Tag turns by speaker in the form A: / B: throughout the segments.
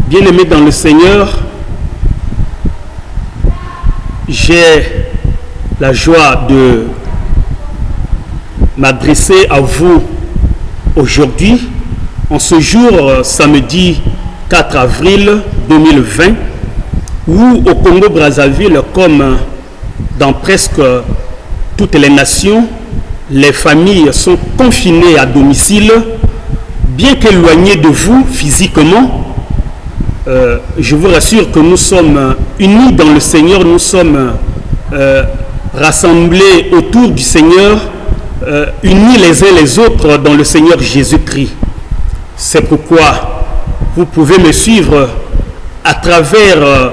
A: Bien-aimés dans le Seigneur, j'ai la joie de m'adresser à vous aujourd'hui, en ce jour, samedi 4 avril 2020, où au Congo-Brazzaville, comme dans presque toutes les nations, les familles sont confinées à domicile, bien qu'éloignées de vous physiquement. Je vous rassure que nous sommes unis dans le Seigneur, nous sommes rassemblés autour du Seigneur, unis les uns les autres dans le Seigneur Jésus-Christ. C'est pourquoi vous pouvez me suivre à travers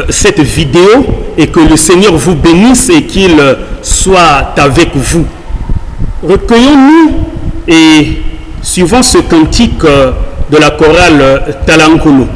A: cette vidéo et que le Seigneur vous bénisse et qu'il soit avec vous. Recueillons-nous et suivons ce cantique de la chorale Talankolo.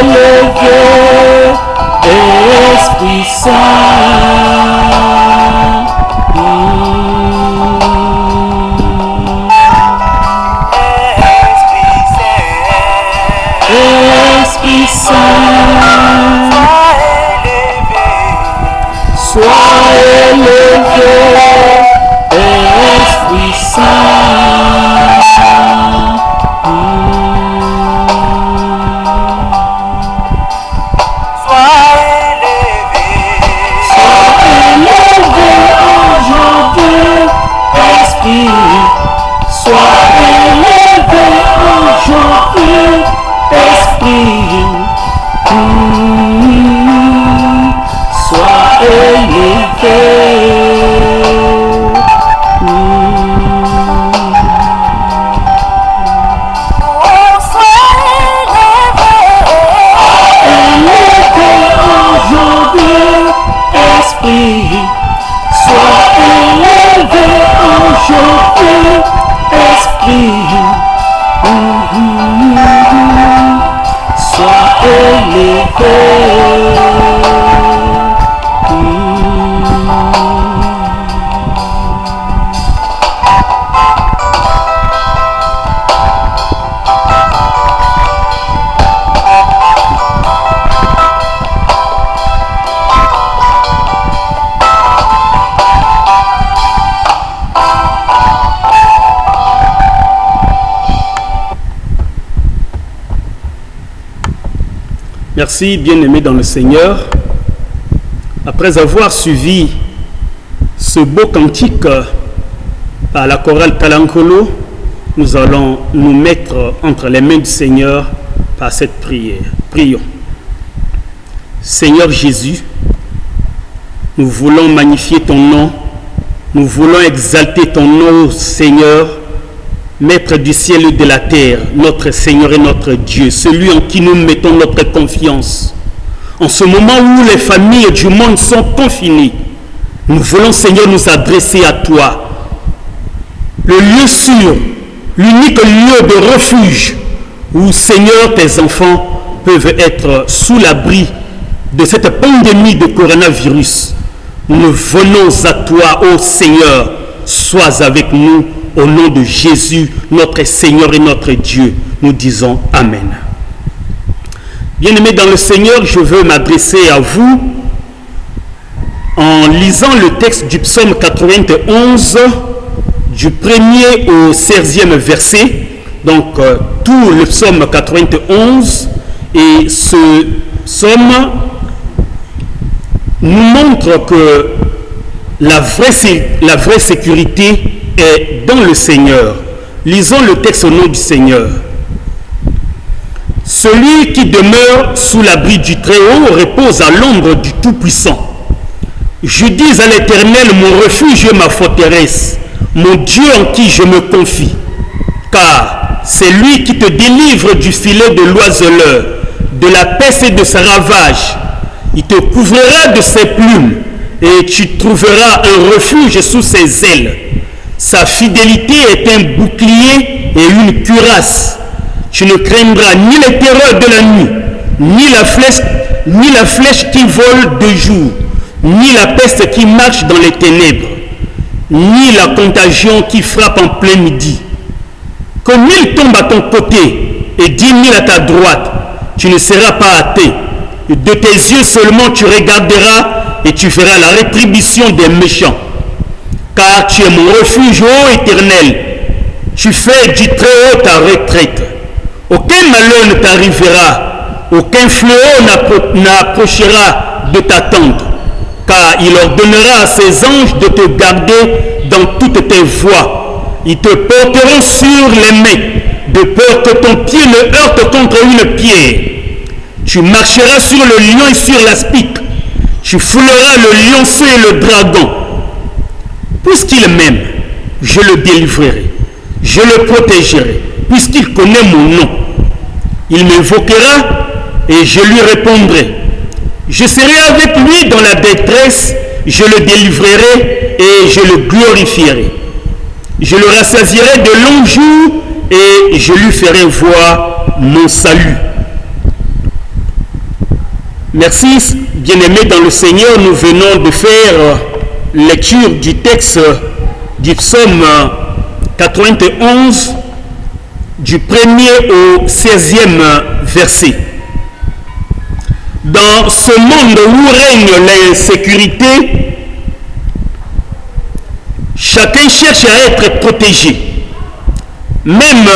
A: élevé, Esprit Saint. Esprit Saint, sois élevé, Esprit Saint. Sois élevé aujourd'hui, Esprit. Sois élevé aujourd'hui, Esprit. Sois élevé. Merci, bien-aimés dans le Seigneur. Après avoir suivi ce beau cantique par la chorale Talankolo, nous allons nous mettre entre les mains du Seigneur par cette prière. Prions. Seigneur Jésus, nous voulons magnifier ton nom, nous voulons exalter ton nom, Seigneur, Maître du ciel et de la terre, notre Seigneur et notre Dieu, celui en qui nous mettons notre confiance. En ce moment où les familles du monde sont confinées, nous voulons, Seigneur, nous adresser à toi, le lieu sûr, l'unique lieu de refuge où, Seigneur, tes enfants peuvent être sous l'abri de cette pandémie de coronavirus. Nous venons à toi, ô Seigneur, sois avec nous. Au nom de Jésus, notre Seigneur et notre Dieu, nous disons Amen. Bien-aimés dans le Seigneur, je veux m'adresser à vous en lisant le texte du psaume 91, du 1er au 16e verset. Donc, tout le psaume 91, et ce psaume nous montre que la vraie sécurité est dans le Seigneur. Lisons le texte au nom du Seigneur. Celui qui demeure sous l'abri du Très-Haut repose à l'ombre du Tout-Puissant. Je dis à l'Éternel, mon refuge et ma forteresse, mon Dieu en qui je me confie. Car c'est lui qui te délivre du filet de l'oiseleur, de la peste et de sa ravage. Il te couvrira de ses plumes et tu trouveras un refuge sous ses ailes. Sa fidélité est un bouclier et une cuirasse. Tu ne craindras ni les terreurs de la nuit, ni la flèche qui vole de jour, ni la peste qui marche dans les ténèbres, ni la contagion qui frappe en plein midi. Que 1000 tombent à ton côté et 10 000 à ta droite, tu ne seras pas atteint. De tes yeux seulement tu regarderas et tu feras la rétribution des méchants. Car tu es mon refuge, ô Éternel. Tu fais du Très-Haut ta retraite. Aucun malheur ne t'arrivera, aucun fléau n'approchera de ta tente. Car il ordonnera à ses anges de te garder dans toutes tes voies. Ils te porteront sur les mains, de peur que ton pied ne heurte contre une pierre. Tu marcheras sur le lion et sur l'aspic. Tu fouleras le lionceau et le dragon. Puisqu'il m'aime, je le délivrerai, je le protégerai, puisqu'il connaît mon nom. Il m'invoquera et je lui répondrai. Je serai avec lui dans la détresse, je le délivrerai et je le glorifierai. Je le rassasierai de longs jours et je lui ferai voir mon salut. Merci, bien-aimés dans le Seigneur. Nous venons de faire lecture du texte du psaume 91, du 1er au 16e verset. Dans ce monde où règne l'insécurité, chacun cherche à être protégé. Même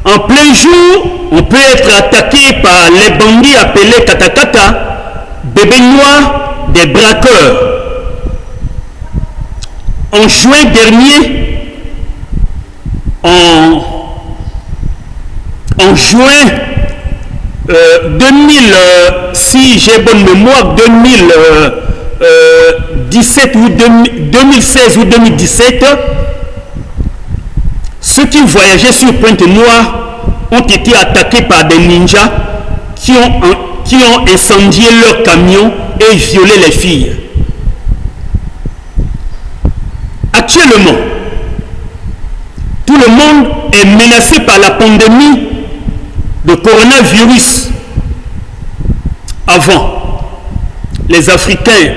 A: en plein jour, on peut être attaqué par les bandits appelés katakata, bébés noirs, des braqueurs. En juin dernier, en juin 2000, si j'ai bonne mémoire, 2017 ou 2016 ou 2017, ceux qui voyageaient sur Pointe-Noire ont été attaqués par des ninjas qui ont incendié leur camion et violé les filles. Actuellement, tout le monde est menacé par la pandémie de coronavirus. Avant, les Africains,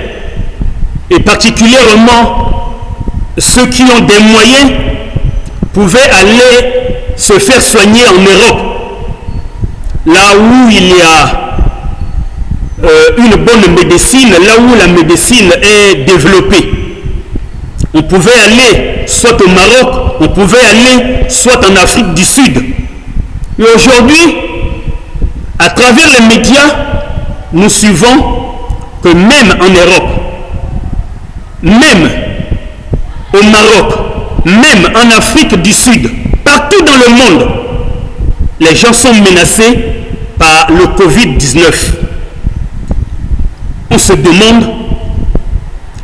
A: et particulièrement ceux qui ont des moyens, pouvaient aller se faire soigner en Europe, là où il y a une bonne médecine, là où la médecine est développée. On pouvait aller soit au Maroc, on pouvait aller soit en Afrique du Sud. Et aujourd'hui, à travers les médias, nous suivons que même en Europe, même au Maroc, même en Afrique du Sud, partout dans le monde, les gens sont menacés par le Covid-19. On se demande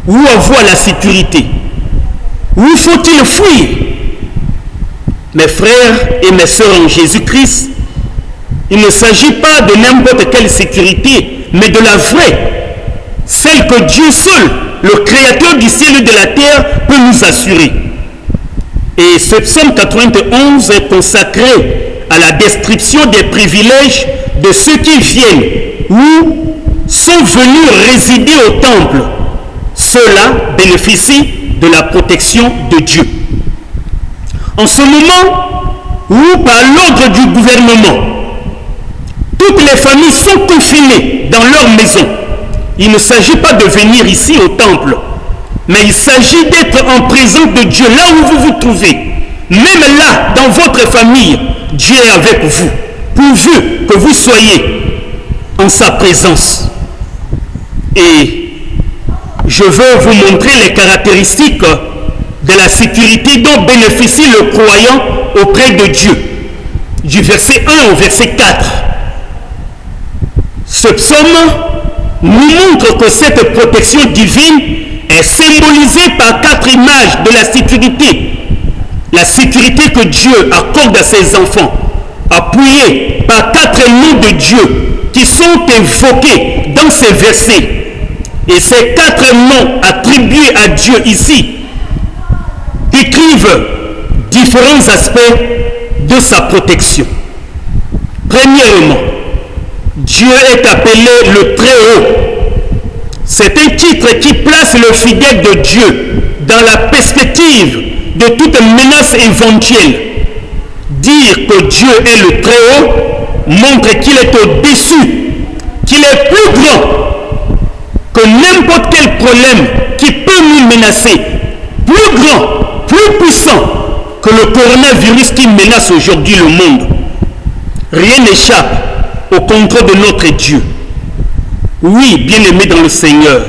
A: où avoir la sécurité. Où faut-il fuir? Mes frères et mes sœurs en Jésus-Christ, il ne s'agit pas de n'importe quelle sécurité, mais de la vraie, celle que Dieu seul, le Créateur du ciel et de la terre, peut nous assurer. Et ce psaume 91 est consacré à la description des privilèges de ceux qui viennent ou sont venus résider au temple. Ceux-là bénéficient de la protection de Dieu. En ce moment où, par l'ordre du gouvernement, toutes les familles sont confinées dans leur maison, il ne s'agit pas de venir ici au temple, mais il s'agit d'être en présence de Dieu là où vous vous trouvez. Même là, dans votre famille, Dieu est avec vous, pourvu que vous soyez en sa présence. Et je veux vous montrer les caractéristiques de la sécurité dont bénéficie le croyant auprès de Dieu. Du verset 1 au verset 4. Ce psaume nous montre que cette protection divine est symbolisée par 4 images de la sécurité. La sécurité que Dieu accorde à ses enfants, appuyée par 4 noms de Dieu qui sont évoqués dans ces versets. Et ces 4 noms attribués à Dieu ici décrivent différents aspects de sa protection. Premièrement, Dieu est appelé le Très-Haut. C'est un titre qui place le fidèle de Dieu dans la perspective de toute menace éventuelle. Dire que Dieu est le Très-Haut montre qu'il est au-dessus, qu'il est plus grand que n'importe quel problème qui peut nous menacer, plus grand, plus puissant que le coronavirus qui menace aujourd'hui le monde. Rien n'échappe au contrôle de notre Dieu. Oui, bien-aimé dans le Seigneur,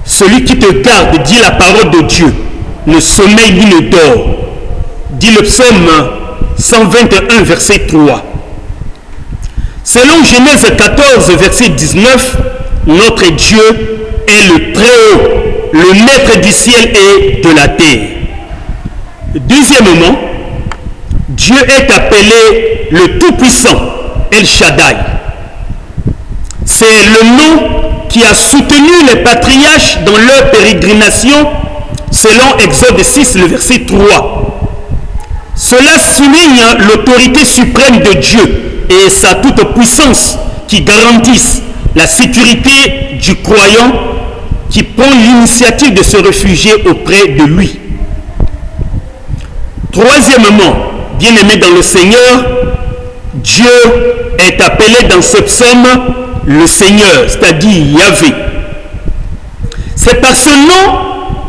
A: celui qui te garde, dit la parole de Dieu, ne sommeille ni ne dort. Dit le psaume 121, verset 3. Selon Genèse 14, verset 19, notre Dieu est le Très-Haut, le Maître du ciel et de la terre. Deuxièmement, Dieu est appelé le Tout-Puissant, El Shaddai. C'est le nom qui a soutenu les patriarches dans leur pérégrination, selon Exode 6, le verset 3. Cela souligne l'autorité suprême de Dieu et sa toute-puissance qui garantissent la sécurité du croyant qui prend l'initiative de se réfugier auprès de lui. Troisièmement, bien-aimé dans le Seigneur, Dieu est appelé dans ce psaume le Seigneur, c'est-à-dire Yahvé. C'est par ce nom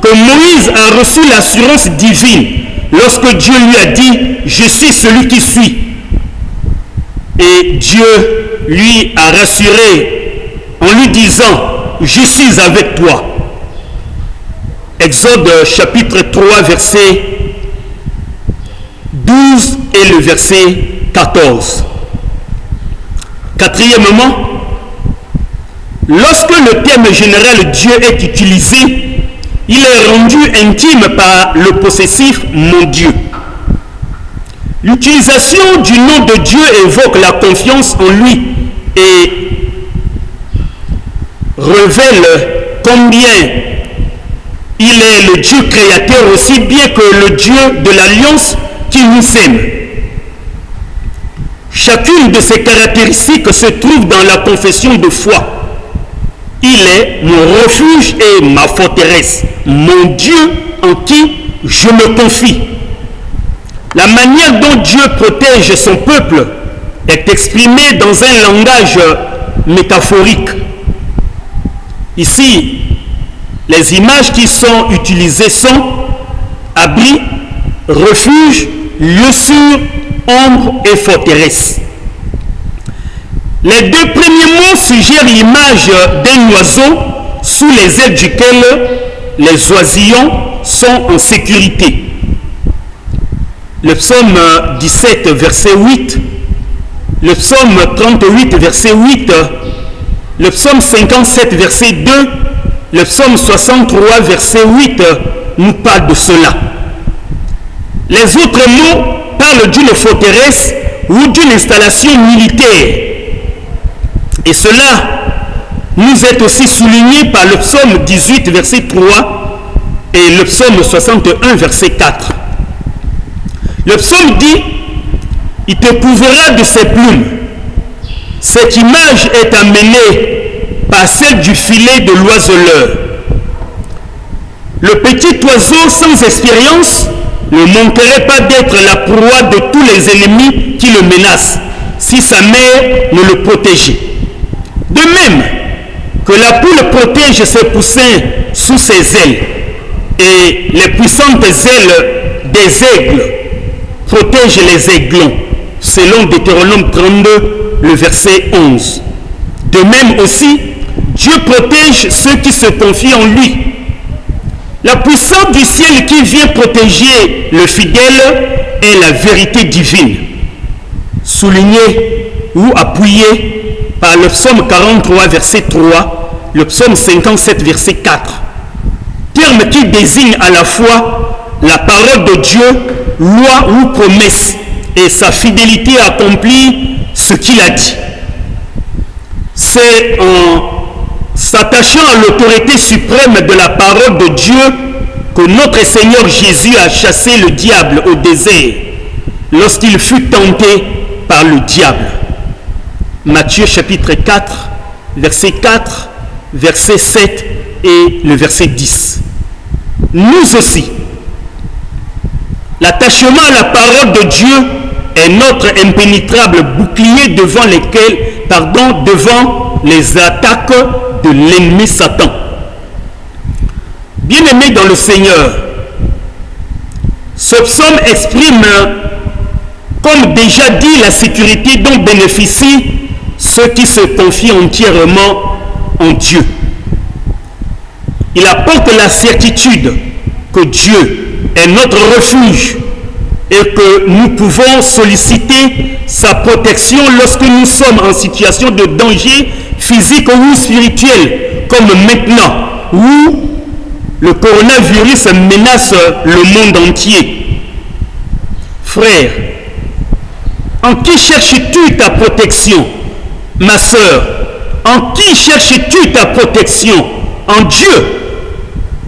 A: que Moïse a reçu l'assurance divine lorsque Dieu lui a dit « Je suis celui qui suis ». Et Dieu lui a rassuré en lui disant « Je suis avec toi ». Exode chapitre 3 verset 12 et le verset 14. Quatrièmement, lorsque le terme général Dieu est utilisé, il est rendu intime par le possessif mon Dieu. L'utilisation du nom de Dieu évoque la confiance en lui et révèle combien il est le Dieu créateur aussi bien que le Dieu de l'alliance qui nous aime. Chacune de ces caractéristiques se trouve dans la confession de foi. Il est mon refuge et ma forteresse, mon Dieu en qui je me confie. La manière dont Dieu protège son peuple est exprimée dans un langage métaphorique. Ici, les images qui sont utilisées sont abri, refuge, lieu sûr, ombre et forteresse. Les deux premiers mots suggèrent l'image d'un oiseau sous les ailes duquel les oisillons sont en sécurité. Le psaume 17, verset 8, le psaume 38, verset 8, le psaume 57, verset 2, le psaume 63, verset 8 nous parlent de cela. Les autres mots parlent d'une forteresse ou d'une installation militaire. Et cela nous est aussi souligné par le psaume 18, verset 3 et le psaume 61, verset 4. Le psaume dit « Il te couvrira de ses plumes ». Cette image est amenée par celle du filet de l'oiseleur. Le petit oiseau sans expérience ne manquerait pas d'être la proie de tous les ennemis qui le menacent si sa mère ne le protégeait. De même que la poule protège ses poussins sous ses ailes et les puissantes ailes des aigles protègent les aiglons, selon Deutéronome 32, le verset 11. De même aussi, Dieu protège ceux qui se confient en lui. La puissance du ciel qui vient protéger le fidèle est la vérité divine, soulignée ou appuyée par le psaume 43, verset 3, le psaume 57, verset 4. Terme qui désigne à la fois la parole de Dieu, loi ou promesse, et sa fidélité à accomplir ce qu'il a dit. C'est en s'attachant à l'autorité suprême de la parole de Dieu que notre Seigneur Jésus a chassé le diable au désert lorsqu'il fut tenté par le diable. Matthieu chapitre 4, verset 4, verset 7 et le verset 10. Nous aussi, l'attachement à la parole de Dieu est notre impénétrable bouclier devant les attaques de l'ennemi Satan. Bien-aimés dans le Seigneur, ce psaume exprime, comme déjà dit, la sécurité dont bénéficient ceux qui se confient entièrement en Dieu. Il apporte la certitude que Dieu est notre refuge et que nous pouvons solliciter sa protection lorsque nous sommes en situation de danger physique ou spirituel, comme maintenant, où le coronavirus menace le monde entier. Frère, en qui cherches-tu ta protection? Ma sœur, en qui cherches-tu ta protection? En Dieu,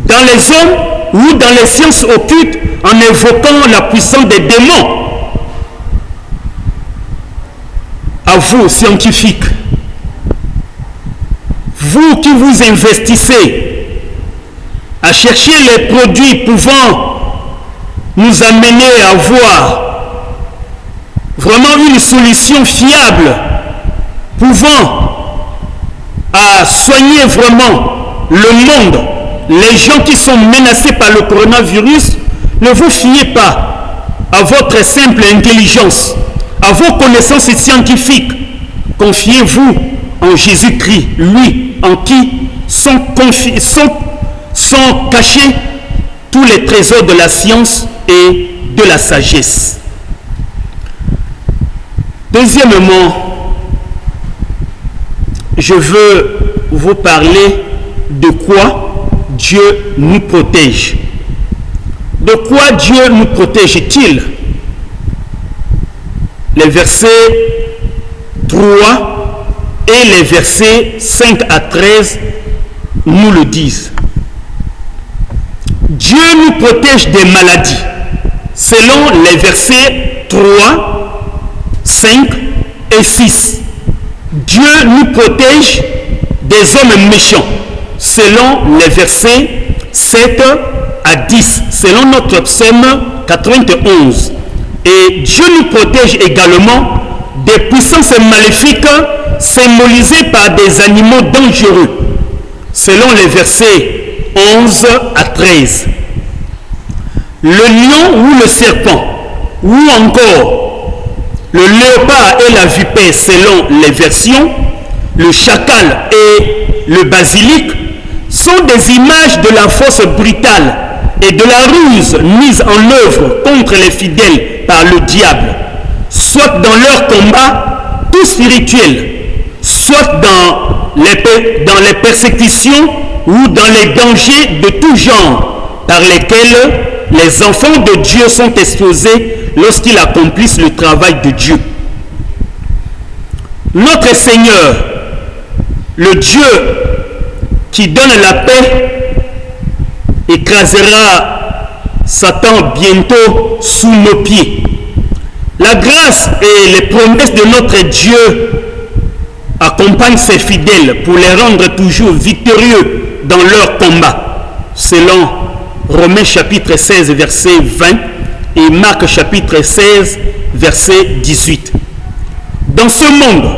A: dans les hommes ou dans les sciences occultes, en évoquant la puissance des démons? À vous, scientifiques, vous qui vous investissez à chercher les produits pouvant nous amener à avoir vraiment une solution fiable, pouvant à soigner vraiment le monde, les gens qui sont menacés par le coronavirus, ne vous fiez pas à votre simple intelligence, à vos connaissances scientifiques. Confiez-vous en Jésus-Christ, lui en qui sont cachés tous les trésors de la science et de la sagesse. Deuxièmement, je veux vous parler de quoi Dieu nous protège. De quoi Dieu nous protège-t-il? Les versets 3 et les versets 5 à 13 nous le disent. Dieu nous protège des maladies, selon les versets 3, 5 et 6. Dieu nous protège des hommes méchants, selon les versets 7 à 10, selon notre psaume 91. Et Dieu nous protège également des puissances maléfiques symbolisées par des animaux dangereux, selon les versets 11 à 13. Le lion ou le serpent, ou encore le léopard et la vipère selon les versions, le chacal et le basilic sont des images de la force brutale et de la ruse mise en œuvre contre les fidèles par le diable, soit dans leur combat tout spirituel, soit dans les persécutions ou dans les dangers de tout genre par lesquels les enfants de Dieu sont exposés lorsqu'ils accomplissent le travail de Dieu. Notre Seigneur, le Dieu qui donne la paix, écrasera Satan bientôt sous nos pieds. La grâce et les promesses de notre Dieu accompagnent ses fidèles pour les rendre toujours victorieux dans leur combat, selon Romains chapitre 16 verset 20 et Marc chapitre 16 verset 18. Dans ce monde,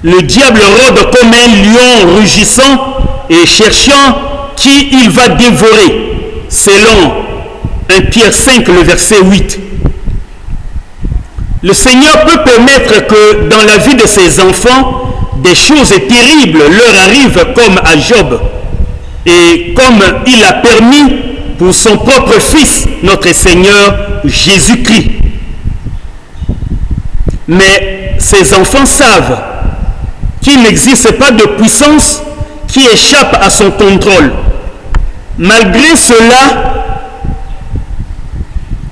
A: le diable rôde comme un lion rugissant et cherchant qui il va dévorer, selon 1 Pierre 5 le verset 8. Le Seigneur peut permettre que dans la vie de ses enfants, des choses terribles leur arrivent comme à Job, et comme il a permis pour son propre Fils, notre Seigneur Jésus-Christ. Mais ces enfants savent qu'il n'existe pas de puissance qui échappe à son contrôle. Malgré cela,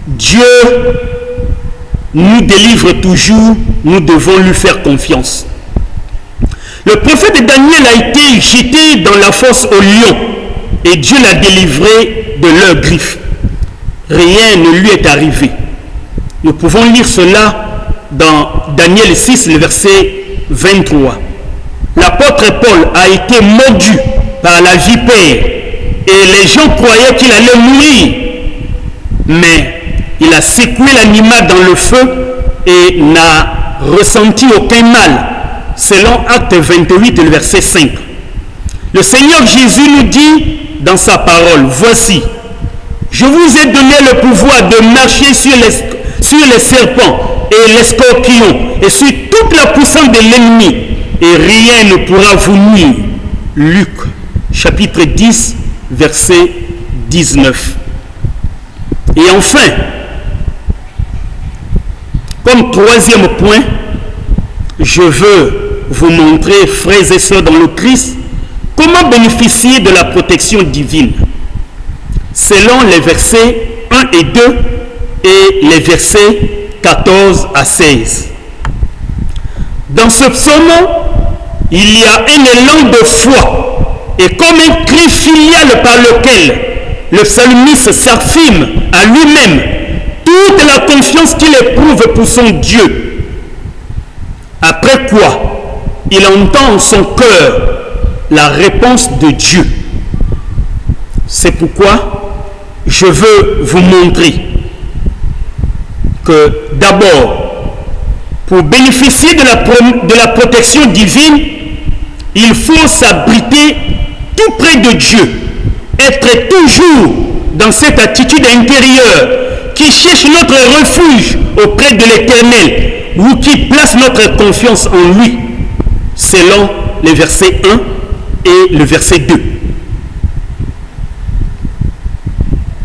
A: Dieu nous délivre toujours, nous devons lui faire confiance. Le prophète Daniel a été jeté dans la fosse aux lions et Dieu l'a délivré de leurs griffes. Rien ne lui est arrivé. Nous pouvons lire cela dans Daniel 6, le verset 23. L'apôtre Paul a été mordu par la vipère et les gens croyaient qu'il allait mourir. Mais il a secoué l'animal dans le feu et n'a ressenti aucun mal, selon Acte 28, le verset 5. Le Seigneur Jésus nous dit dans sa parole, « Voici, je vous ai donné le pouvoir de marcher sur les serpents et les scorpions et sur toute la puissance de l'ennemi, et rien ne pourra vous nuire. » Luc, chapitre 10, verset 19. Et enfin, comme troisième point, je veux vous montrer, frères et sœurs dans le Christ, comment bénéficier de la protection divine, selon les versets 1 et 2 et les versets 14 à 16. Dans ce psaume, il y a un élan de foi et comme un cri filial par lequel le psalmiste s'affirme à lui-même toute la confiance qu'il éprouve pour son Dieu. Après quoi, il entend son cœur la réponse de Dieu. C'est pourquoi je veux vous montrer que d'abord, pour bénéficier de la protection divine, il faut s'abriter tout près de Dieu, être toujours dans cette attitude intérieure qui cherche notre refuge auprès de l'Éternel ou qui place notre confiance en lui, selon les versets 1 et le verset 2.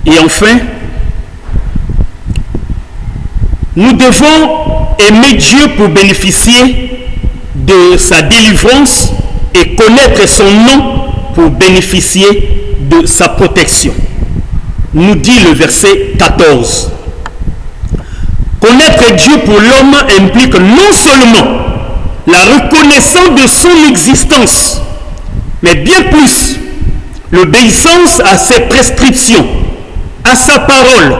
A: Et enfin, nous devons aimer Dieu pour bénéficier de sa délivrance et connaître son nom pour bénéficier de sa protection. Nous dit le verset 14. Connaître Dieu pour l'homme implique non seulement la reconnaissance de son existence, mais bien plus l'obéissance à ses prescriptions, à sa parole,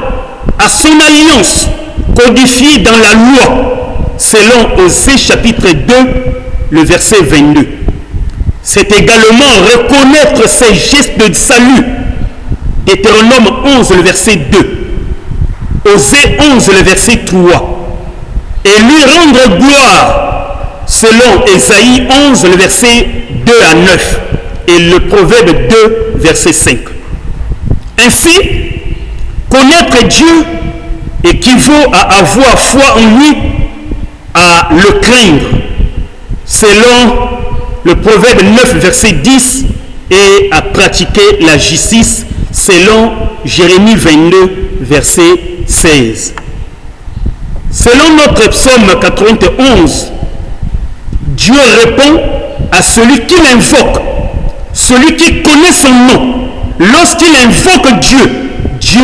A: à son alliance codifiée dans la loi, selon Osée chapitre 2, le verset 22. C'est également reconnaître ses gestes de salut, Deutéronome 11, le verset 2, Osée 11, le verset 3, et lui rendre gloire, selon Ésaïe 11, le verset 2 à 9, et le Proverbe 2, verset 5. Ainsi, connaître Dieu équivaut à avoir foi en lui, à le craindre, selon le Proverbe 9, verset 10, et à pratiquer la justice, selon Jérémie 22, verset 16. Selon notre psaume 91, Dieu répond à celui qui l'invoque, celui qui connaît son nom. Lorsqu'il invoque Dieu, Dieu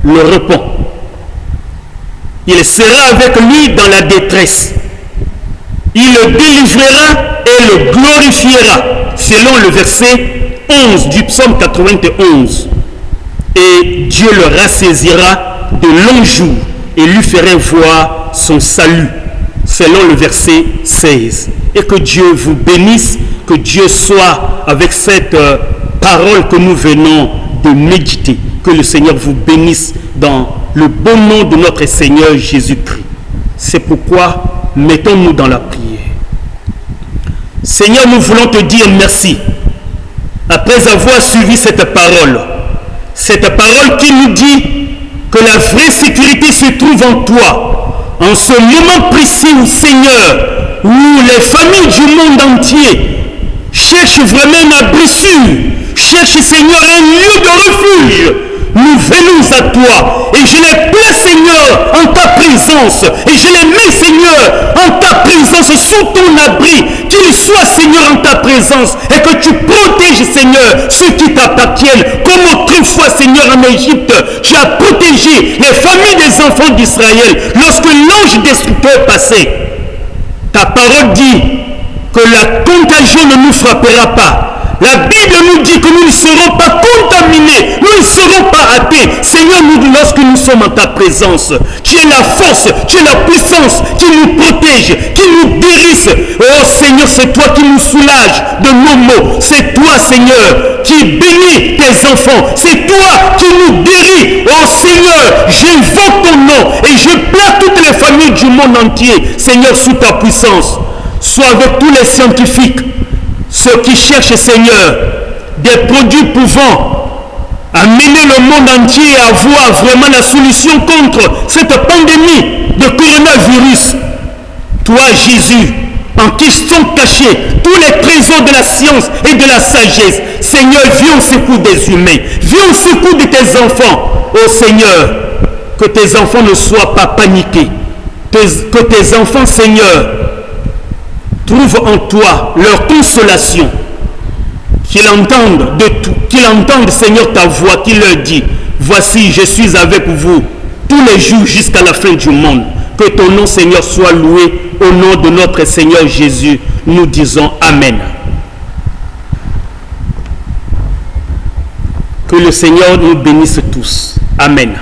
A: le répond. Il sera avec lui dans la détresse. Il le délivrera et le glorifiera, selon le verset 11 du psaume 91. Et Dieu le rassaisira de longs jours et lui ferait voir son salut, selon le verset 16. Et que Dieu vous bénisse, que Dieu soit avec cette parole que nous venons de méditer. Que le Seigneur vous bénisse dans le bon nom de notre Seigneur Jésus-Christ. C'est pourquoi mettons-nous dans la prière. Seigneur, nous voulons te dire merci. Après avoir suivi cette parole qui nous dit que la vraie sécurité se trouve en toi, en ce moment précis où, Seigneur, où les familles du monde entier cherchent vraiment un abri sûr, cherchent, Seigneur, un lieu de refuge. Nous venons à toi et je les place, Seigneur, en ta présence, et je les mets, Seigneur, en ta présence, sous ton abri, qu'ils soient, Seigneur, en ta présence, et que tu protèges, Seigneur, ceux qui t'appartiennent, comme autrefois, Seigneur, en Égypte, tu as protégé les familles des enfants d'Israël lorsque l'ange destructeur passait. Ta parole dit que la contagion ne nous frappera pas. La Bible nous dit que nous ne serons pas contaminés, nous ne serons pas athées. Seigneur, lorsque nous sommes en ta présence, tu es la force, tu es la puissance qui nous protège, qui nous guérisse. Oh Seigneur, c'est toi qui nous soulages de nos maux. C'est toi, Seigneur, qui bénis tes enfants. C'est toi qui nous guéris. Oh Seigneur, j'invoque ton nom et je place toutes les familles du monde entier, Seigneur, sous ta puissance. Sois avec tous les scientifiques, ceux qui cherchent, Seigneur, des produits pouvant amener le monde entier à avoir vraiment la solution contre cette pandémie de coronavirus. Toi, Jésus, en qui sont cachés tous les trésors de la science et de la sagesse, Seigneur, viens au secours des humains, viens au secours de tes enfants. Oh Seigneur, que tes enfants ne soient pas paniqués, que tes enfants, Seigneur, trouvent en toi leur consolation, qu'ils entendent de tout, qu'ils entendent, Seigneur, ta voix qui leur dit: voici, je suis avec vous tous les jours jusqu'à la fin du monde. Que ton nom, Seigneur, soit loué. Au nom de notre Seigneur Jésus, nous disons Amen. Que le Seigneur nous bénisse tous. Amen.